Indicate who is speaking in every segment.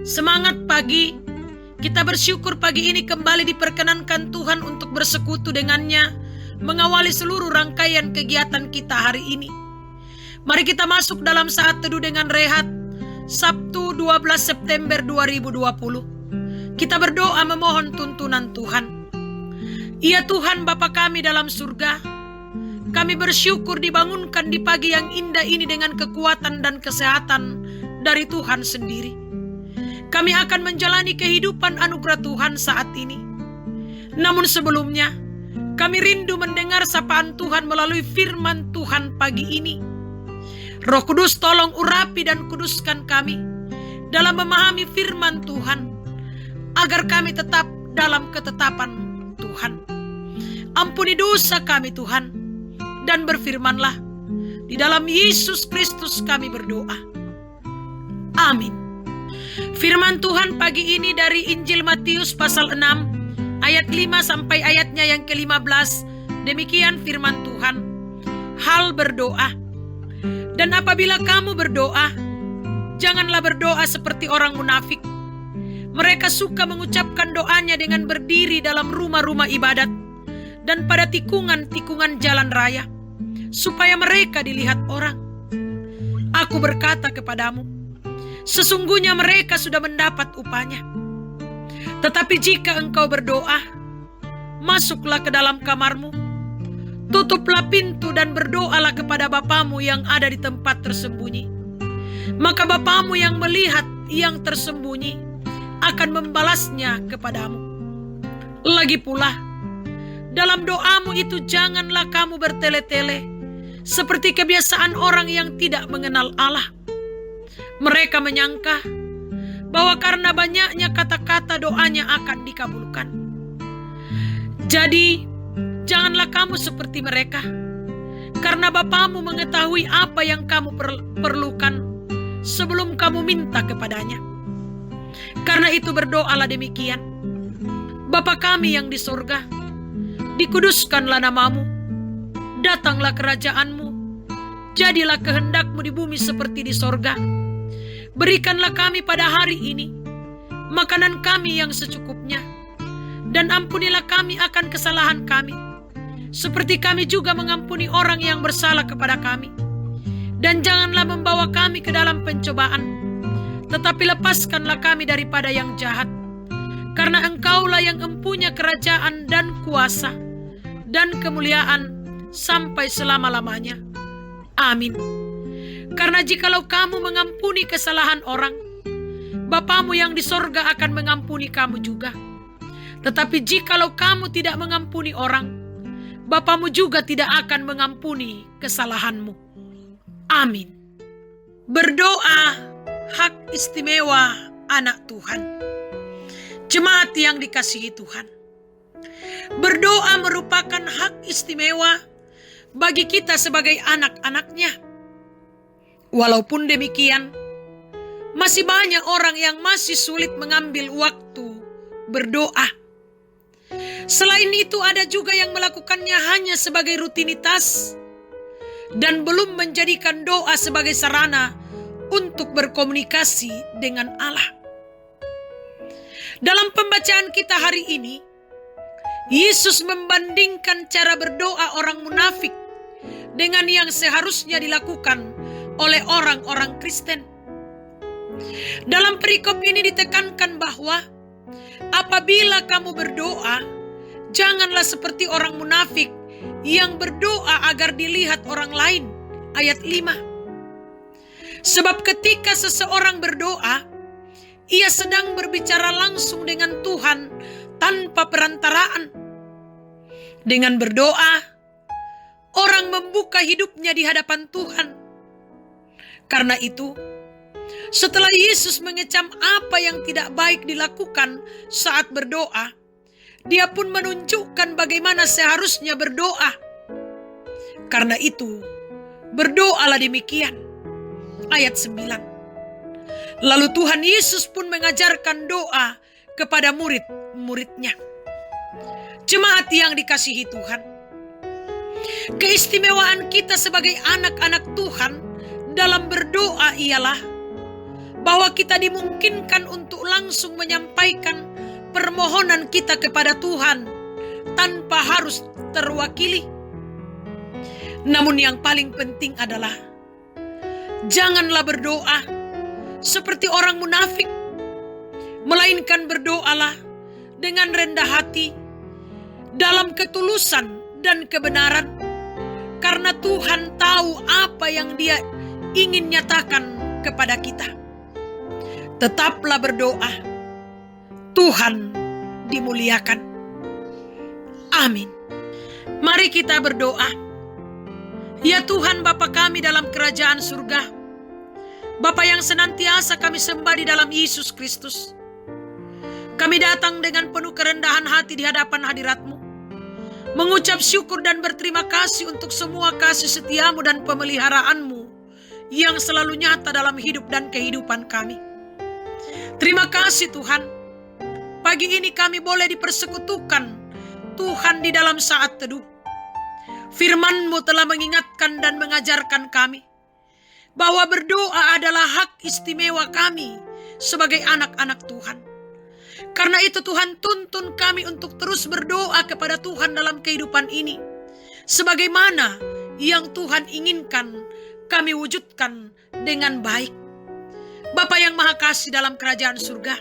Speaker 1: Semangat pagi. Kita bersyukur pagi ini kembali diperkenankan Tuhan untuk bersekutu dengannya, mengawali seluruh rangkaian kegiatan kita hari ini. Mari kita masuk dalam saat teduh dengan rehat, Sabtu 12 September 2020. Kita berdoa memohon tuntunan Tuhan. Ya Tuhan Bapa kami dalam surga, kami bersyukur dibangunkan di pagi yang indah ini dengan kekuatan dan kesehatan dari Tuhan sendiri. Kami akan menjalani kehidupan anugerah Tuhan saat ini. Namun sebelumnya, kami rindu mendengar sapaan Tuhan melalui firman Tuhan pagi ini. Roh Kudus tolong urapi dan kuduskan kami dalam memahami firman Tuhan, agar kami tetap dalam ketetapan Tuhan. Ampuni dosa kami Tuhan, dan berfirmanlah. Di dalam Yesus Kristus kami berdoa. Amin. Firman Tuhan pagi ini dari Injil Matius pasal 6 ayat 5 sampai ayatnya yang ke-15. Demikian firman Tuhan. Hal berdoa. Dan apabila kamu berdoa, janganlah berdoa seperti orang munafik. Mereka suka mengucapkan doanya dengan berdiri dalam rumah-rumah ibadat dan pada tikungan-tikungan jalan raya, supaya mereka dilihat orang. Aku berkata kepadamu, sesungguhnya mereka sudah mendapat upahnya. Tetapi jika engkau berdoa, masuklah ke dalam kamarmu, tutuplah pintu dan berdoalah kepada Bapamu yang ada di tempat tersembunyi. Maka Bapamu yang melihat yang tersembunyi akan membalasnya kepadamu. Lagi pula, dalam doamu itu janganlah kamu bertele-tele, seperti kebiasaan orang yang tidak mengenal Allah. Mereka menyangka bahwa karena banyaknya kata-kata doanya akan dikabulkan. Jadi, janganlah kamu seperti mereka, karena Bapamu mengetahui apa yang kamu perlukan sebelum kamu minta kepadanya. Karena itu berdoalah demikian. Bapa kami yang di sorga, dikuduskanlah namamu, datanglah kerajaanmu, jadilah kehendakmu di bumi seperti di sorga. Berikanlah kami pada hari ini makanan kami yang secukupnya, dan ampunilah kami akan kesalahan kami, seperti kami juga mengampuni orang yang bersalah kepada kami. Dan janganlah membawa kami ke dalam pencobaan, tetapi lepaskanlah kami daripada yang jahat. Karena Engkaulah yang empunya kerajaan dan kuasa dan kemuliaan sampai selama-lamanya. Amin. Karena jikalau kamu mengampuni kesalahan orang, Bapamu yang di sorga akan mengampuni kamu juga. Tetapi jikalau kamu tidak mengampuni orang, Bapamu juga tidak akan mengampuni kesalahanmu. Amin. Berdoa hak istimewa anak Tuhan. Jemaat yang dikasihi Tuhan, berdoa merupakan hak istimewa bagi kita sebagai anak-anaknya. Walaupun demikian, masih banyak orang yang masih sulit mengambil waktu berdoa. Selain itu, ada juga yang melakukannya hanya sebagai rutinitas dan belum menjadikan doa sebagai sarana untuk berkomunikasi dengan Allah. Dalam pembacaan kita hari ini, Yesus membandingkan cara berdoa orang munafik dengan yang seharusnya dilakukan oleh orang-orang Kristen. Dalam perikop ini ditekankan bahwa apabila kamu berdoa, janganlah seperti orang munafik yang berdoa agar dilihat orang lain. Ayat 5. Sebab ketika seseorang berdoa, ia sedang berbicara langsung dengan Tuhan tanpa perantaraan. Dengan berdoa, orang membuka hidupnya di hadapan Tuhan. Karena itu, setelah Yesus mengecam apa yang tidak baik dilakukan saat berdoa, Dia pun menunjukkan bagaimana seharusnya berdoa. Karena itu, berdoalah demikian. Ayat 9. Lalu Tuhan Yesus pun mengajarkan doa kepada murid-muridnya. Jemaat yang dikasihi Tuhan, keistimewaan kita sebagai anak-anak Tuhan dalam berdoa ialah bahwa kita dimungkinkan untuk langsung menyampaikan permohonan kita kepada Tuhan tanpa harus terwakili. Namun yang paling penting adalah janganlah berdoa seperti orang munafik, melainkan berdoalah dengan rendah hati, dalam ketulusan dan kebenaran, karena Tuhan tahu apa yang Dia ingin nyatakan kepada kita. Tetaplah berdoa, Tuhan dimuliakan. Amin. Mari kita berdoa. Ya Tuhan Bapa kami dalam kerajaan surga, Bapa yang senantiasa kami sembah di dalam Yesus Kristus, kami datang dengan penuh kerendahan hati di hadapan hadirat-Mu, mengucap syukur dan berterima kasih untuk semua kasih setia-Mu dan pemeliharaan-Mu yang selalu nyata dalam hidup dan kehidupan kami. Terima kasih Tuhan, pagi ini kami boleh dipersekutukan Tuhan di dalam saat teduh. Firman-Mu telah mengingatkan dan mengajarkan kami bahwa berdoa adalah hak istimewa kami sebagai anak-anak Tuhan. Karena itu Tuhan tuntun kami untuk terus berdoa kepada Tuhan dalam kehidupan ini, sebagaimana yang Tuhan inginkan kami wujudkan dengan baik. Bapa yang Maha Kasih dalam kerajaan surga,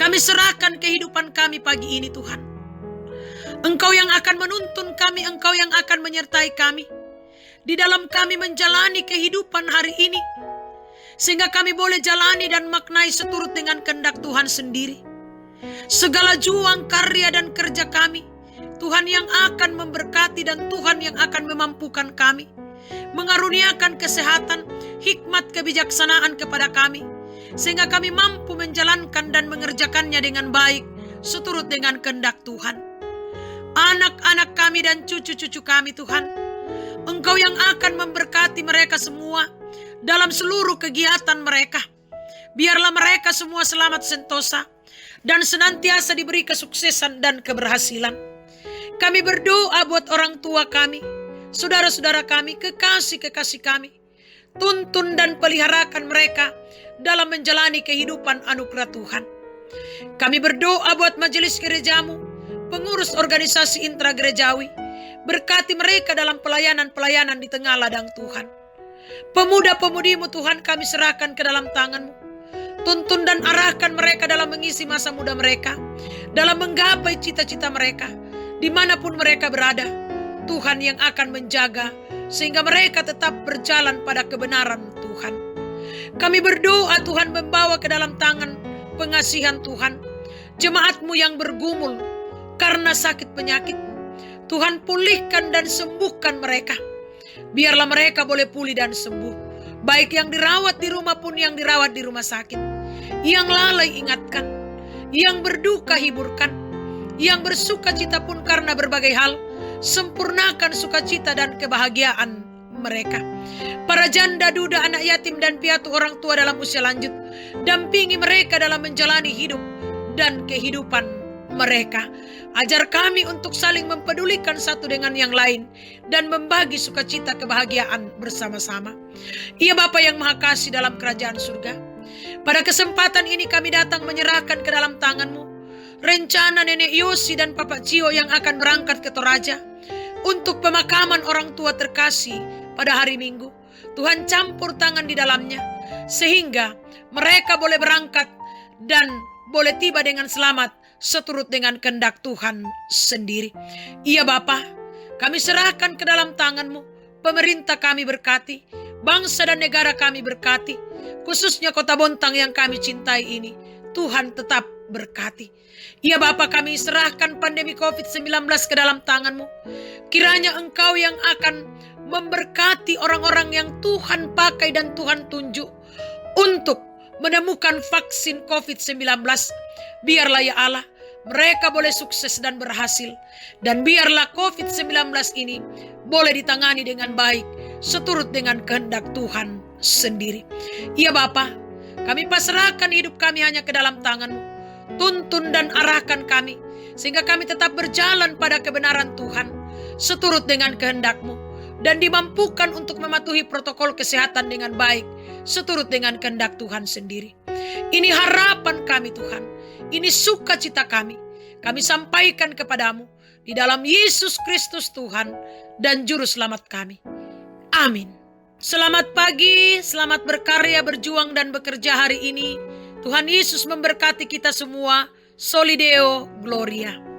Speaker 1: kami serahkan kehidupan kami pagi ini Tuhan. Engkau yang akan menuntun kami, Engkau yang akan menyertai kami di dalam kami menjalani kehidupan hari ini, sehingga kami boleh jalani dan maknai seturut dengan kehendak Tuhan sendiri. Segala juang, karya dan kerja kami, Tuhan yang akan memberkati dan Tuhan yang akan memampukan kami, mengaruniakan kesehatan, hikmat, kebijaksanaan kepada kami, sehingga kami mampu menjalankan dan mengerjakannya dengan baik seturut dengan kehendak Tuhan. Anak-anak kami dan cucu-cucu kami Tuhan, Engkau yang akan memberkati mereka semua dalam seluruh kegiatan mereka. Biarlah mereka semua selamat sentosa dan senantiasa diberi kesuksesan dan keberhasilan. Kami berdoa buat orang tua kami, saudara-saudara kami, kekasih-kekasih kami. Tuntun dan peliharakan mereka dalam menjalani kehidupan anugerah Tuhan. Kami berdoa buat majelis gereja-Mu, pengurus organisasi intragerejawi, berkati mereka dalam pelayanan-pelayanan di tengah ladang Tuhan. Pemuda-pemudi-Mu Tuhan kami serahkan ke dalam tangan-Mu. Tuntun dan arahkan mereka dalam mengisi masa muda mereka, dalam menggapai cita-cita mereka, dimanapun mereka berada. Tuhan yang akan menjaga, sehingga mereka tetap berjalan pada kebenaran Tuhan. Kami berdoa Tuhan membawa ke dalam tangan pengasihan Tuhan, jemaat-Mu yang bergumul karena sakit penyakit. Tuhan pulihkan dan sembuhkan mereka. Biarlah mereka boleh pulih dan sembuh. Baik yang dirawat di rumah pun yang dirawat di rumah sakit. Yang lalai ingatkan. Yang berduka hiburkan. Yang bersuka cita pun karena berbagai hal, sempurnakan sukacita dan kebahagiaan mereka. Para janda, duda, anak yatim dan piatu orang tua dalam usia lanjut, dampingi mereka dalam menjalani hidup dan kehidupan mereka. Ajar kami untuk saling mempedulikan satu dengan yang lain dan membagi sukacita kebahagiaan bersama-sama. Ya Bapa yang Maha Kasih dalam kerajaan surga, pada kesempatan ini kami datang menyerahkan ke dalam tangan-Mu rencana Nenek Yosi dan Papa Cio yang akan berangkat ke Toraja untuk pemakaman orang tua terkasih pada hari Minggu. Tuhan campur tangan di dalamnya, sehingga mereka boleh berangkat dan boleh tiba dengan selamat seturut dengan kehendak Tuhan sendiri. Iya Bapa, kami serahkan ke dalam tangan-Mu. Pemerintah kami berkati, bangsa dan negara kami berkati, khususnya Kota Bontang yang kami cintai ini. Tuhan tetap berkati. Ya Bapa, kami serahkan pandemi COVID-19 ke dalam tangan-Mu. Kiranya Engkau yang akan memberkati orang-orang yang Tuhan pakai dan Tuhan tunjuk untuk menemukan vaksin COVID-19. Biarlah ya Allah, mereka boleh sukses dan berhasil. Dan biarlah COVID-19 ini boleh ditangani dengan baik seturut dengan kehendak Tuhan sendiri. Ya Bapa, kami pasrahkan hidup kami hanya ke dalam tangan-Mu. Tuntun dan arahkan kami, sehingga kami tetap berjalan pada kebenaran Tuhan seturut dengan kehendak-Mu. dan dimampukan untuk mematuhi protokol kesehatan dengan baik, seturut dengan kehendak Tuhan sendiri. Ini harapan kami Tuhan, ini sukacita kami. Kami sampaikan kepadamu di dalam Yesus Kristus Tuhan dan Juru Selamat kami. Amin. Selamat pagi, selamat berkarya, berjuang dan bekerja hari ini. Tuhan Yesus memberkati kita semua. Soli Deo Gloria.